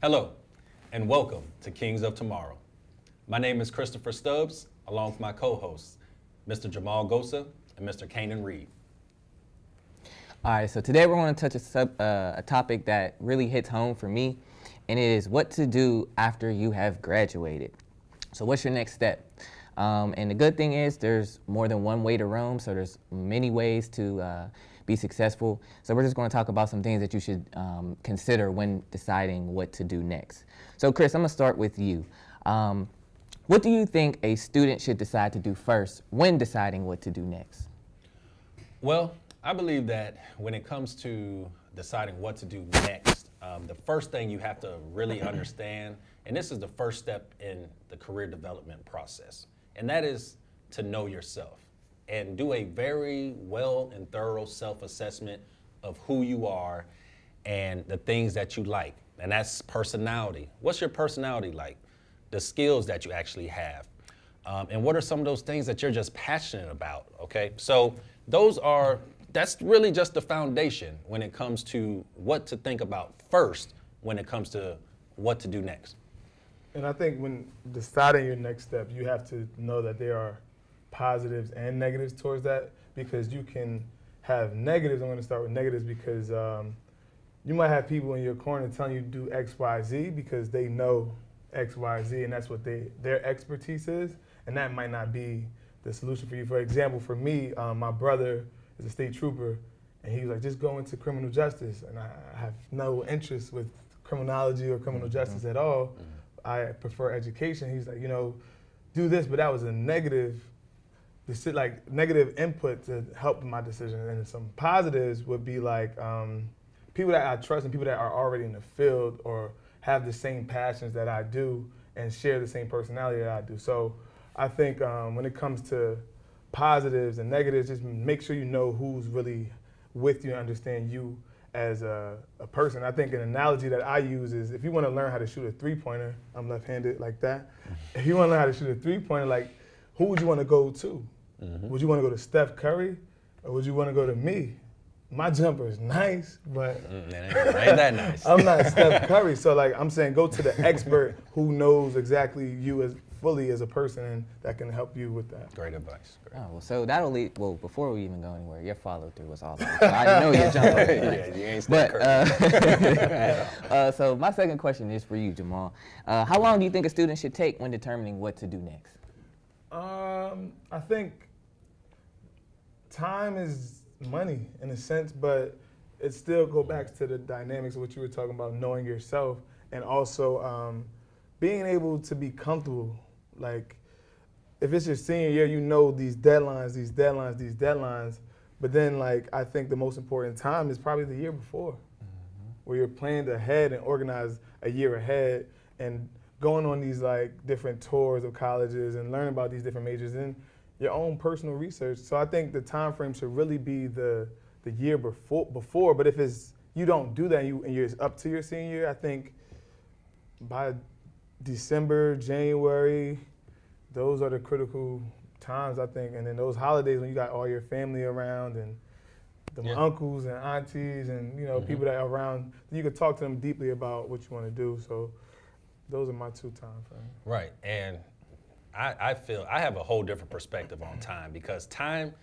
Hello, and welcome to Kings of Tomorrow. My name is Christopher Stubbs, along with my co-hosts, Mr. Jamal Gosa and Mr. Kanan Reed. All right, so today we're going to touch a topic that really hits home for me, and it is what to do after you have graduated. So what's your next step? And the good thing is there's more than one way to Rome, so there's many ways to be successful. So we're just going to talk about some things that you should consider when deciding what to do next. So Chris, I'm going to start with you. What do you think a student should decide to do first when deciding what to do next? Well, I believe that when it comes to deciding what to do next, the first thing you have to really understand, and this is the first step in the career development process, and that is to know yourself and do a very well and thorough self-assessment of who you are and the things that you like. And that's personality. What's your personality like? The skills that you actually have. And what are some of those things that you're just passionate about, okay? So that's really just the foundation when it comes to what to think about first when it comes to what to do next. And I think when deciding your next step, you have to know that there are positives and negatives towards that, because you can have negatives. I'm going to start with negatives because you might have people in your corner telling you to do X, Y, Z because they know X, Y, Z, and that's what their expertise is, and that might not be the solution for you. For example, for me, my brother is a state trooper, and he was like, just go into criminal justice, and I have no interest with criminology or criminal justice at all. I prefer education. He's like, do this, but that was a negative input to help my decision. And some positives would be like people that I trust and people that are already in the field or have the same passions that I do and share the same personality that I do. So I think when it comes to positives and negatives, just make sure you know who's really with you and understand you as a person. I think an analogy that I use is if you want to learn how to shoot a three-pointer, I'm left-handed like that. If you want to learn how to shoot a three-pointer, like, who would you want to go to? Mm-hmm. Would you want to go to Steph Curry or would you want to go to me? My jumper is nice, but Ain't that nice. I'm not Steph Curry. So like I'm saying, go to the expert who knows exactly you as fully as a person and that can help you with that. Great advice. Oh, well, so that'll lead, before we even go anywhere, your follow-through was awesome. So I know your jump over. Yeah, you ain't Steph Curry. So my second question is for you, Jamal. How long do you think a student should take when determining what to do next? I think time is money in a sense, but it still go back to the dynamics of what you were talking about, knowing yourself, and also being able to be comfortable. Like, if it's your senior year, you know these deadlines, but then like I think the most important time is probably the year before, where you're planned ahead and organized a year ahead and going on these like different tours of colleges and learning about these different majors and your own personal research. So I think the time frame should really be the year before. But if you don't do that and you're up to your senior year, I think by December, January, those are the critical times, I think. And then those holidays when you got all your family around and the uncles and aunties and people that are around, you could talk to them deeply about what you want to do. So those are my two time frames. Right, and I feel I have a whole different perspective on time because time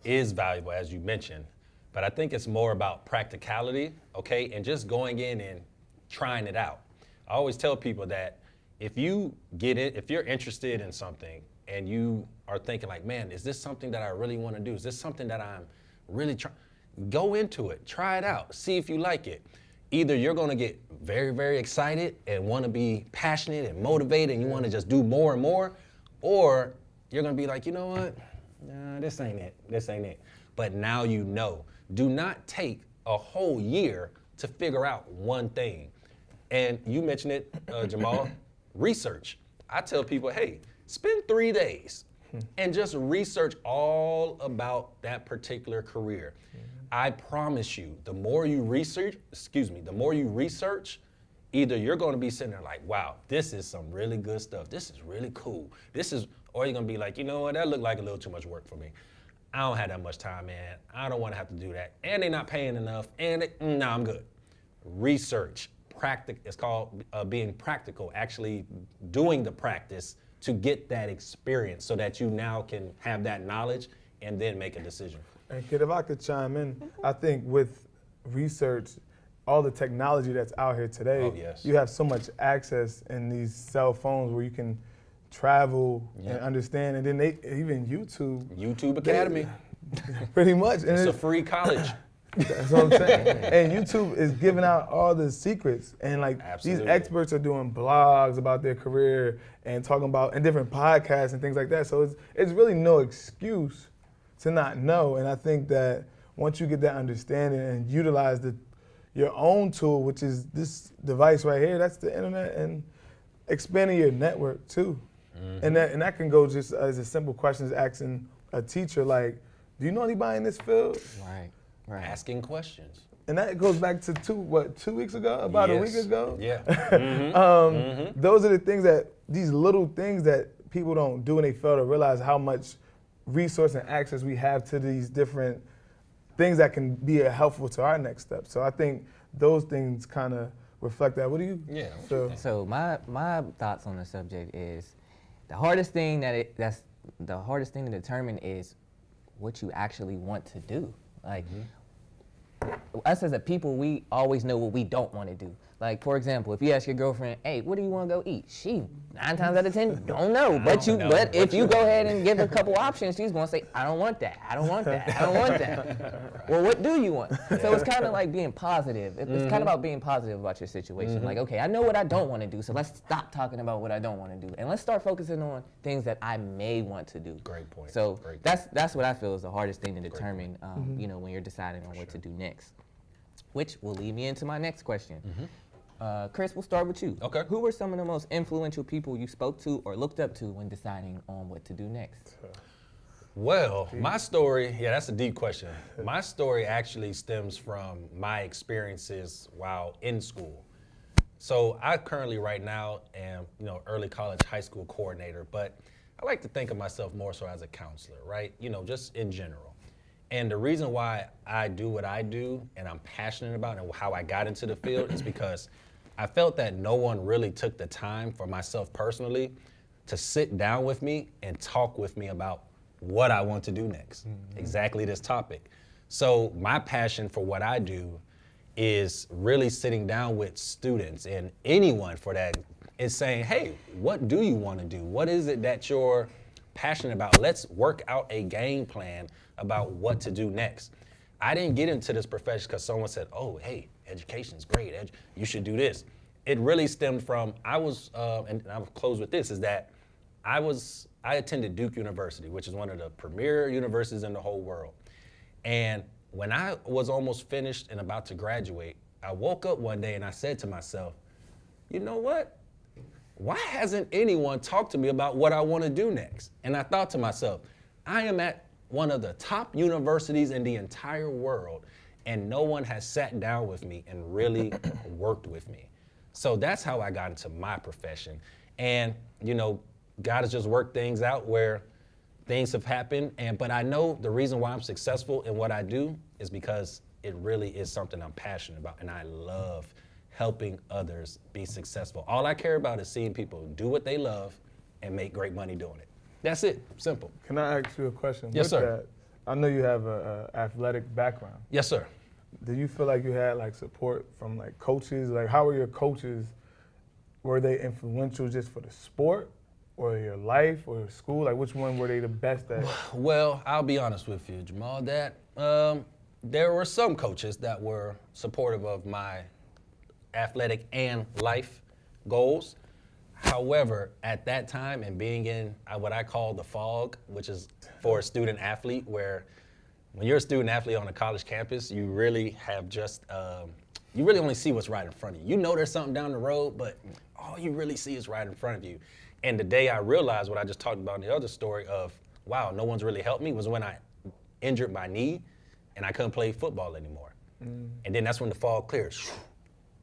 is valuable, as you mentioned, but I think it's more about practicality, okay, and just going in and trying it out. I always tell people that if you get it, if you're interested in something and you are thinking like, man, is this something that I really want to do? Is this something that I'm really trying? Go into it, try it out, see if you like it. Either you're going to get very, very excited and want to be passionate and motivated and you want to just do more and more, or you're going to be like, you know what? Nah, this ain't it. But now you know. Do not take a whole year to figure out one thing. And you mentioned it, Jamal, research. I tell people, hey, spend 3 days and just research all about that particular career. I promise you, the more you research, either you're going to be sitting there like, wow, this is some really good stuff. This is really cool. Or you're going to be like, you know what, that looked like a little too much work for me. I don't have that much time, man. I don't want to have to do that. And they're not paying enough. And I'm good. Research, it's called being practical, actually doing the practice to get that experience so that you now can have that knowledge and then make a decision. And kid, if I could chime in, I think with research, all the technology that's out here today, Oh, yes. you have so much access in these cell phones where you can travel and understand, and then even YouTube. YouTube Academy, Pretty much. And it's a free college. That's what I'm saying. And YouTube is giving out all the secrets. And like Absolutely. these experts are doing blogs about their career and talking about and different podcasts and things like that. So it's really no excuse to not know. And I think that once you get that understanding and utilize your own tool, which is this device right here, that's the internet, and expanding your network too. And that can go just as a simple question as asking a teacher, like, do you know anybody in this field? Right. Asking questions. And that goes back to 2 weeks ago, about a week Yes. ago. Yeah. Those are the things these little things that people don't do, and they fail to realize how much resource and access we have to these different things that can be helpful to our next step. So I think those things kind of reflect that. What do you feel? So my thoughts on the subject is the hardest thing that's the hardest thing to determine is what you actually want to do. Like us as a people, we always know what we don't want to do. Like, for example, if you ask your girlfriend, hey, what do you want to go eat? She 9 times out of 10 don't know. But if you go ahead and give a couple options, she's gonna say, I don't want that. I don't want that. I don't want that. Well, what do you want? So it's kind of like being positive. It's kind of about being positive about your situation. Like, okay, I know what I don't want to do, so let's stop talking about what I don't want to do, and let's start focusing on things that I may want to do. Great point. So Great that's what I feel is the hardest thing to determine. When you're deciding on what to do next, which will lead me into my next question. Chris, we'll start with you. Okay. Who were some of the most influential people you spoke to or looked up to when deciding on what to do next? Well, my story, that's a deep question. My story actually stems from my experiences while in school. So I currently right now am, early college, high school coordinator, but I like to think of myself more so as a counselor, right? Just in general. And the reason why I do what I do and I'm passionate about and how I got into the field is because I felt that no one really took the time for myself personally to sit down with me and talk with me about what I want to do next, exactly this topic. So my passion for what I do is really sitting down with students and anyone for that is saying, hey, what do you want to do? What is it that you're passionate about? Let's work out a game plan about what to do next. I didn't get into this profession because someone said, oh, hey, education's great. You should do this. It really stemmed from, and I'll close with this, is that I attended Duke University, which is one of the premier universities in the whole world. And when I was almost finished and about to graduate, I woke up one day and I said to myself, you know what? Why hasn't anyone talked to me about what I want to do next? And I thought to myself, I am at one of the top universities in the entire world, and no one has sat down with me and really worked with me. So that's how I got into my profession. And, God has just worked things out where things have happened. But I know the reason why I'm successful in what I do is because it really is something I'm passionate about, and I love helping others be successful. All I care about is seeing people do what they love and make great money doing it. That's it, simple. Can I ask you a question? Yes, With sir. That, I know you have an athletic background. Yes, sir. Do you feel like you had support from coaches? How were your coaches? Were they influential just for the sport or your life or school? Which one were they the best at? Well, I'll be honest with you, Jamal, that there were some coaches that were supportive of my athletic and life goals. However, at that time and being in what I call the fog, which is for a student athlete, where when you're a student athlete on a college campus, you really have you really only see what's right in front of you. You know there's something down the road, but all you really see is right in front of you. And the day I realized what I just talked about in the other story of, wow, no one's really helped me, was when I injured my knee and I couldn't play football anymore. And then that's when the fog cleared.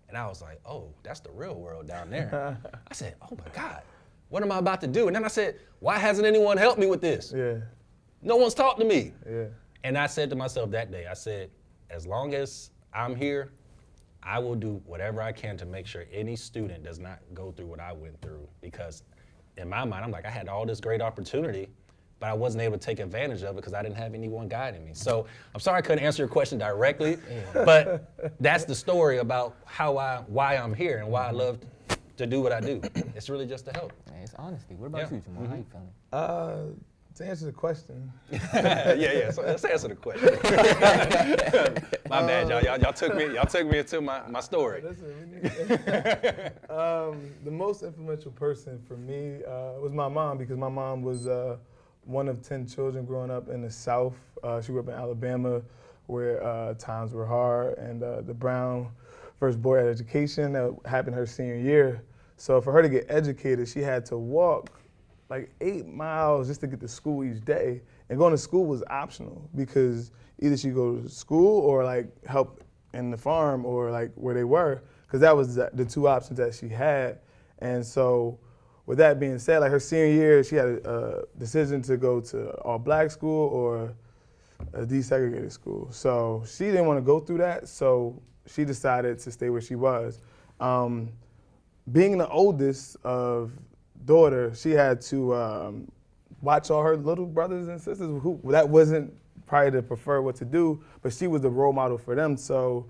And I was like, oh, that's the real world down there. I said, oh my God, what am I about to do? And then I said, why hasn't anyone helped me with this? Yeah. No one's talked to me. Yeah. And I said to myself that day, I said, as long as I'm here, I will do whatever I can to make sure any student does not go through what I went through, because in my mind, I'm like, I had all this great opportunity, but I wasn't able to take advantage of it because I didn't have anyone guiding me. So I'm sorry I couldn't answer your question directly, but that's the story about why I'm here and why I love to do what I do. It's really just to help. It's honesty. What about Yeah. you, Jamal? How you feeling? To answer the question, yeah. So let's answer the question. My bad, y'all. Y'all took me into my story. listen, the most influential person for me was my mom, because my mom was one of 10 children growing up in the South. She grew up in Alabama, where times were hard, and the Brown first board education that happened her senior year. So for her to get educated, she had to walk like 8 miles just to get to school each day. And going to school was optional, because either she go to school or like help in the farm or like where they were, because that was the two options that she had. And so with that being said, like her senior year, she had a decision to go to all black school or a desegregated school. So she didn't want to go through that, so she decided to stay where she was. Being the oldest of daughter, she had to watch all her little brothers and sisters who that wasn't probably to prefer what to do, but she was the role model for them. So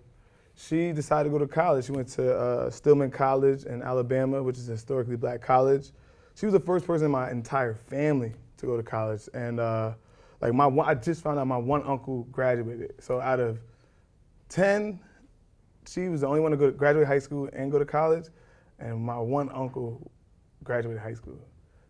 she decided to go to college. She went to Stillman College in Alabama, which is a historically black college. She was the first person in my entire family to go to college. And I just found out my one uncle graduated. So out of 10, she was the only one to graduate high school and go to college. And my one uncle graduated high school.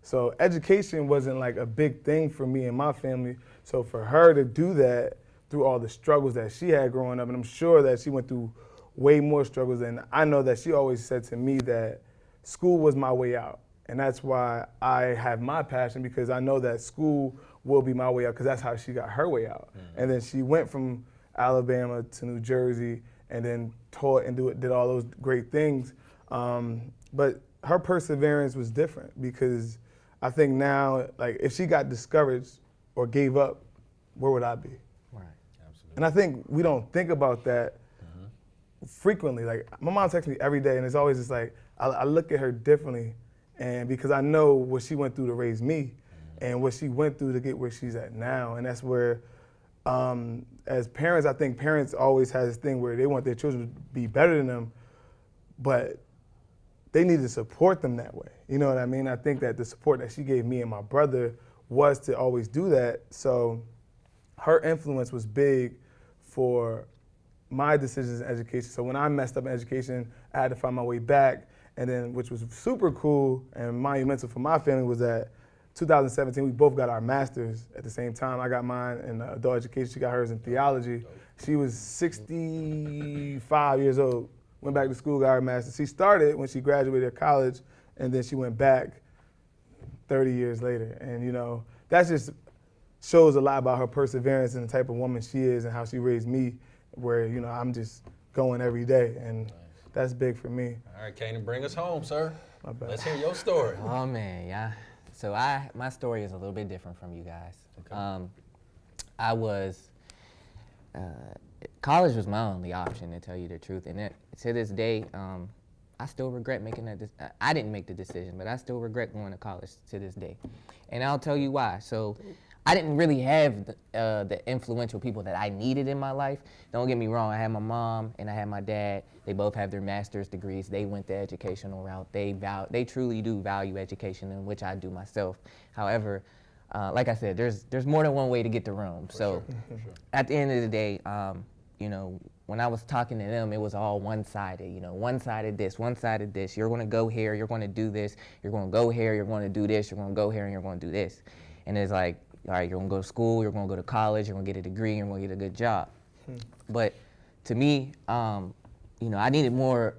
So education wasn't like a big thing for me and my family. So for her to do that through all the struggles that she had growing up, and I'm sure that she went through way more struggles, and I know that she always said to me that school was my way out. And that's why I have my passion, because I know that school will be my way out, because that's how she got her way out. Mm-hmm. And then she went from Alabama to New Jersey and then taught and did all those great things. But her perseverance was different, because I think now, like, if she got discouraged or gave up, where would I be? Right. Absolutely. And I think we don't think about that frequently. Like, my mom texts me every day, and it's always just like, I look at her differently, and because I know what she went through to raise me and what she went through to get where she's at now. And that's where, as parents, I think parents always have this thing where they want their children to be better than them, but they need to support them that way. You know what I mean? I think that the support that she gave me and my brother was to always do that. So her influence was big for my decisions in education. So when I messed up in education, I had to find my way back. And then, which was super cool and monumental for my family, was that 2017, we both got our masters at the same time. I got mine in adult education. She got hers in theology. She was 65 years old. Went back to school, got her master's. She started when she graduated college, and then she went back 30 years later. And, you know, that just shows a lot about her perseverance and the type of woman she is and how she raised me, where, you know, I'm just going every day. And that's big for me. All right, Kanan, bring us home, sir. My bad. Let's hear your story. Oh man, yeah. So my story is a little bit different from you guys. Okay. I was, college was my only option, to tell you the truth. And to this day, I still regret making that. I didn't make the decision, but I still regret going to college to this day. And I'll tell you why. So I didn't really have the influential people that I needed in my life. Don't get me wrong, I had my mom and I had my dad. They both have their master's degrees. They went the educational route. They truly do value education, in which I do myself. However, like I said, there's more than one way to get to Rome. So at the end of the day, you know, when I was talking to them, it was all one-sided, you know, one-sided this, one-sided this. You're going to go here, you're going to do this. You're going to go here, you're going to do this. You're going to go here, and you're going to do this. And it's like, all right, you're going to go to school, you're going to go to college, you're going to get a degree, you're going to get a good job. But to me, you know, I needed more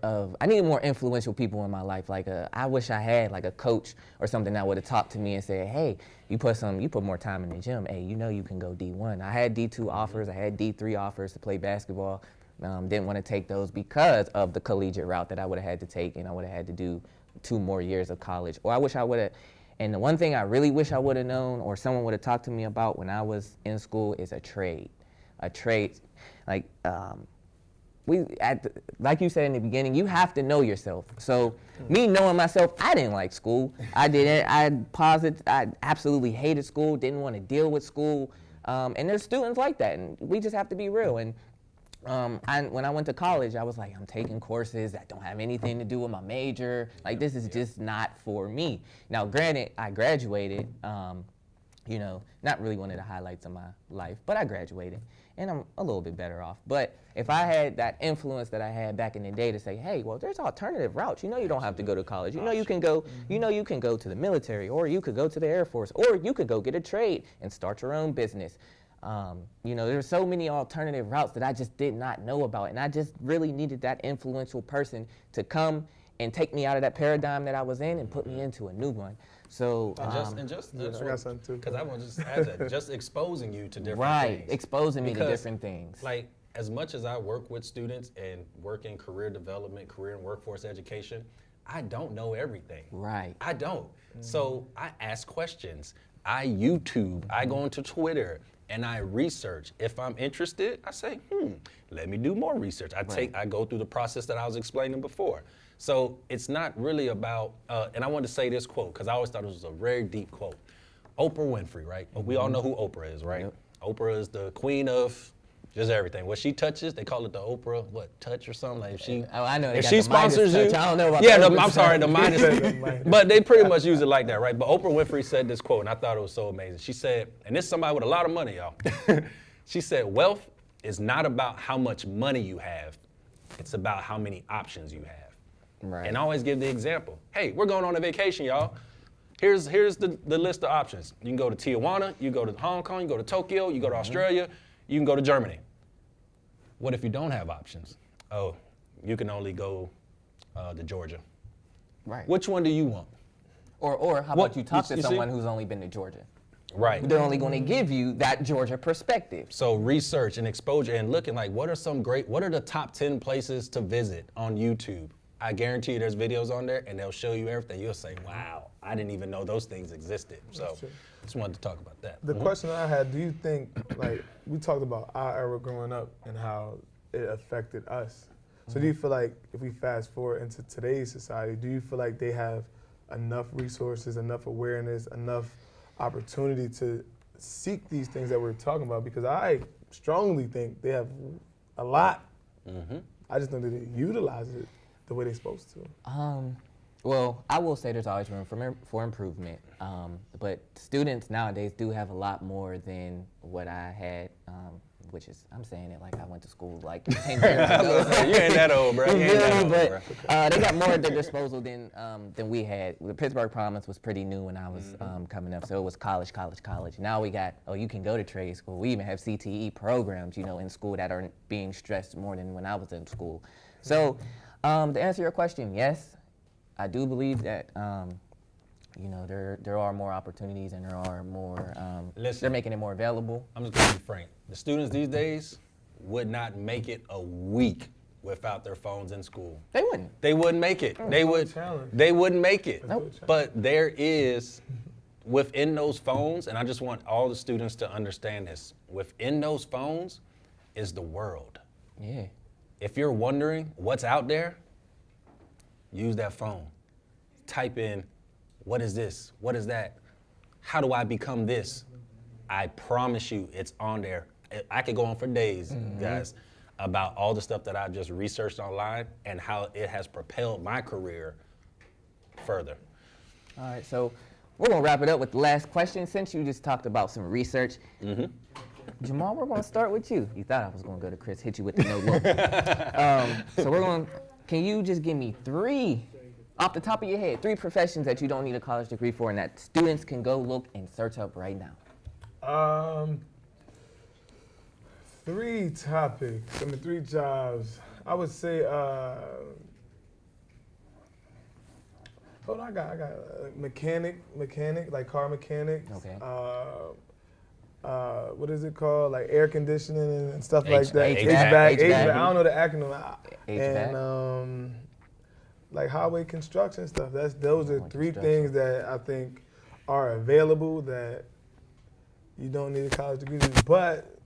influential people in my life. Like, I wish I had like a coach or something that would have talked to me and said, hey, you put more time in the gym. Hey, you know you can go D1. I had D2 offers, I had D3 offers to play basketball. Didn't want to take those because of the collegiate route that I would have had to take, and I would have had to do 2 more years of college. Or I wish I would have. And the one thing I really wish I would have known, or someone would have talked to me about when I was in school, is a trade. A trade, like, like you said in the beginning, you have to know yourself. So me knowing myself, I didn't like school. I didn't. I absolutely hated school. Didn't want to deal with school. And there's students like that, and we just have to be real. And when I went to college, I was like, I'm taking courses that don't have anything to do with my major. Like, this is just not for me. Now, granted, I graduated. Not really one of the highlights of my life, but I graduated, and I'm a little bit better off. But if I had that influence that I had back in the day to say, hey, well, there's alternative routes. You don't have to go to college. You can go. You can go to the military, or you could go to the Air Force, or you could go get a trade and start your own business. There's so many alternative routes that I just did not know about, and I just really needed that influential person to come and take me out of that paradigm that I was in and put me into a new one. So I got something too. Because I want to just add that, just exposing you to different right, things. exposing me to Because, different things. Like, as much as I work with students and work in career development, career and workforce education, I don't know everything. Right. I don't. So I ask questions. I YouTube. I go onto Twitter and I research. If I'm interested, I say, let me do more research. I go through the process that I was explaining before. So it's not really about, and I wanted to say this quote, because I always thought it was a very deep quote. Oprah Winfrey, right? We all know who Oprah is, right? Yep. Oprah is the queen of just everything. What she touches, they call it the Oprah, touch or something? Like I know. If she sponsors you, touch. I don't know about I'm sorry, the Midas. But they pretty much use it like that, right? But Oprah Winfrey said this quote, and I thought it was so amazing. She said, and this is somebody with a lot of money, y'all. She said, wealth is not about how much money you have. It's about how many options you have. Right. And I always give the example. Hey, we're going on a vacation, y'all. Here's the list of options. You can go to Tijuana, you go to Hong Kong, you go to Tokyo, you go to Australia, you can go to Germany. What if you don't have options? Oh, you can only go to Georgia. Right. Which one do you want? Or how What- about you talk you to see? someone who's only been to Georgia? Right. They're only going to give you that Georgia perspective. So research and exposure and looking like what are the top 10 places to visit on YouTube? I guarantee you there's videos on there and they'll show you everything. You'll say, wow, I didn't even know those things existed. So just wanted to talk about that. The question I had, do you think, like, we talked about our era growing up and how it affected us. So do you feel like if we fast forward into today's society, do you feel like they have enough resources, enough awareness, enough opportunity to seek these things that we're talking about? Because I strongly think they have a lot. I just don't think they utilize it the way they're supposed to. Well, I will say there's always room for improvement, but students nowadays do have a lot more than what I had, which is, I'm saying it like I went to school like 10 years ago. You ain't that old, bro. You ain't that old, but bro. they got more at their disposal than we had. The Pittsburgh Promise was pretty new when I was coming up, so it was college. Now we got, you can go to trade school. We even have CTE programs, in school that are being stressed more than when I was in school. So to answer your question, yes, I do believe that there are more opportunities and there are more. Listen. They're making it more available. I'm just gonna be frank. The students these days would not make it a week without their phones in school. They wouldn't. They wouldn't make it. They wouldn't make it. Nope. But there is, within those phones, and I just want all the students to understand this, within those phones is the world. Yeah. If you're wondering what's out there, use that phone. Type in, what is this? What is that? How do I become this? I promise you it's on there. I could go on for days, guys, about all the stuff that I've just researched online and how it has propelled my career further. All right, so we're gonna wrap it up with the last question. Since you just talked about some research, Jamal, we're gonna start with you. You thought I was gonna go to Chris, hit you with the no look. So can you just give me three, off the top of your head, 3 professions that you don't need a college degree for and that students can go look and search up right now? 3 topics, 3 jobs. I would say, hold on, I got mechanic, like car mechanic. Okay. What is it called? Like air conditioning and stuff like that. HVAC. I don't know the acronym. HVAC. And like highway construction stuff. Those are Highway 3 construction. things that I think are available that you don't need a college degree, but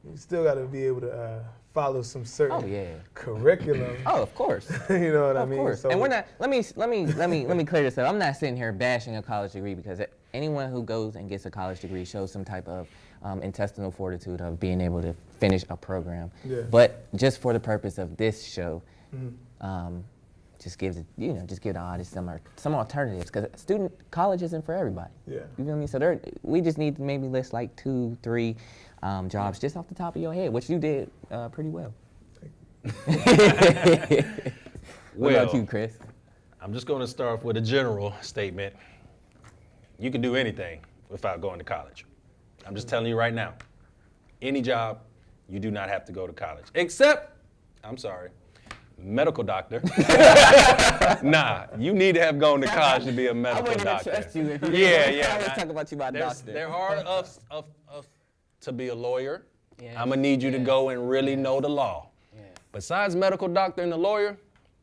you still got to be able to follow some certain Oh, yeah. curriculum. Oh, of course. You know what I Of mean? course. So- And we're not. Let me clear this up. I'm not sitting here bashing a college degree because anyone who goes and gets a college degree shows some type of intestinal fortitude of being able to finish a program. Yeah. But just for the purpose of this show, Mhm. just give the audience some alternatives because college isn't for everybody. Yeah. You feel me? So we just need to maybe list like 2, 3 jobs just off the top of your head, which you did pretty well. What about you, Chris? I'm just going to start off with a general statement. You can do anything without going to college. I'm just telling you right now, any job, you do not have to go to college. Except, I'm sorry, medical doctor. Nah, you need to have gone to college to be a medical doctor. trust you if you Yeah. I always talk about you about doctor. There are to be a lawyer. Yes, I'm gonna need you to go and really know the law. Yeah. Besides medical doctor and the lawyer,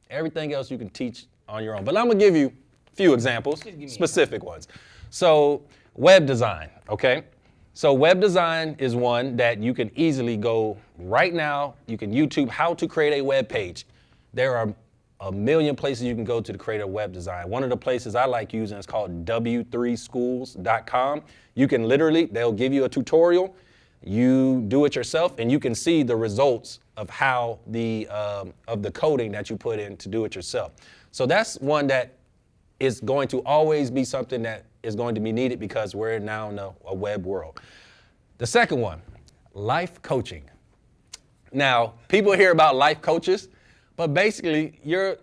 everything else you can teach on your own. But I'm gonna give you a few examples, specific ones. So web design, okay? So web design is one that you can easily go right now. You can YouTube how to create a web page. There are a million places you can go to create a web design. One of the places I like using is called w3schools.com. You can literally, they'll give you a tutorial. You do it yourself, and you can see the results of how of the coding that you put in to do it yourself. So that's one that is going to always be something that is going to be needed because we're now in a web world. The second one, life coaching. Now, people hear about life coaches, but basically you're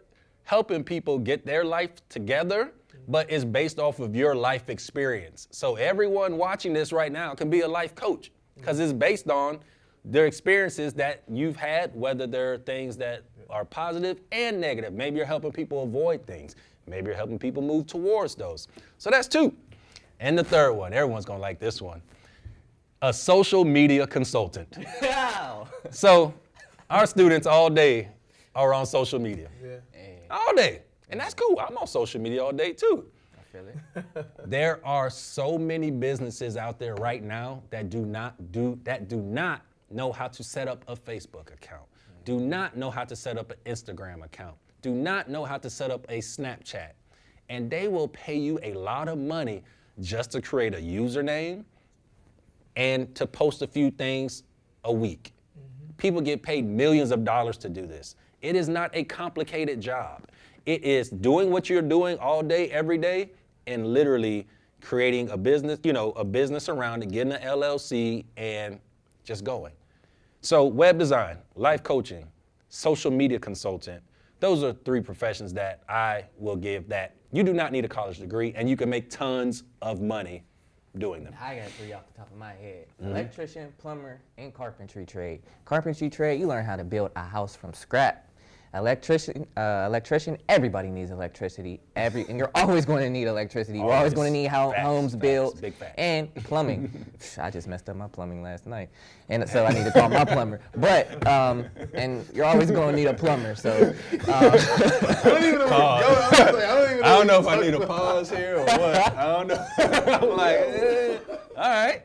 helping people get their life together, but it's based off of your life experience. So everyone watching this right now can be a life coach because it's based on their experiences that you've had, whether they're things that are positive and negative. Maybe you're helping people avoid things. Maybe you're helping people move towards those. So that's 2. And the third one, everyone's gonna like this one, a social media consultant. Wow. So our students all day are on social media. Yeah. All day. And that's cool. I'm on social media all day too. I feel it. There are so many businesses out there right now that do not know how to set up a Facebook account, do not know how to set up an Instagram account, do not know how to set up a Snapchat. And they will pay you a lot of money just to create a username and to post a few things a week. People get paid millions of dollars to do this. It is not a complicated job. It is doing what you're doing all day, every day, and literally creating a business, a business around it, getting an LLC, and just going. So web design, life coaching, social media consultant, those are 3 professions that I will give that you do not need a college degree, and you can make tons of money doing them. I got 3 off the top of my head. Electrician, plumber, and carpentry trade. Carpentry trade, you learn how to build a house from scratch. Electrician, everybody needs electricity. And you're always going to need electricity. You're always going to need homes built. Big facts. And plumbing. I just messed up my plumbing last night, and so I need to call my plumber. But and you're always going to need a plumber. So I don't even know I don't know if I need a pause here or what. I don't know. I'm like, all right.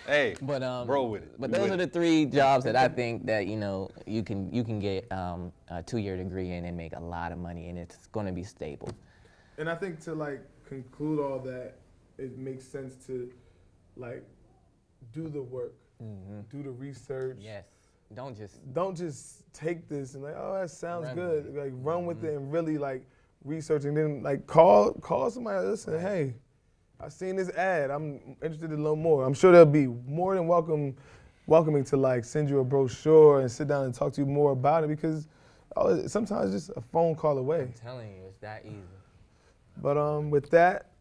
Hey, But roll with it. But You those with are it. the 3 jobs that I think that you can get a 2-year degree in and make a lot of money, and it's going to be stable. And I think to conclude all that, it makes sense to do the work, do the research. Yes. Don't just take this and oh, that sounds Run good. Run with it and really research, and then call somebody. Listen, hey, I seen this ad. I'm interested to learn more. I'm sure they'll be more than welcoming to send you a brochure and sit down and talk to you more about it, because sometimes it's just a phone call away. I'm telling you, it's that easy. But with that,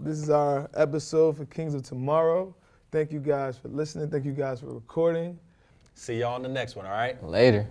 this is our episode for Kings of Tomorrow. Thank you guys for listening. Thank you guys for recording. See y'all on the next one, all right? Later.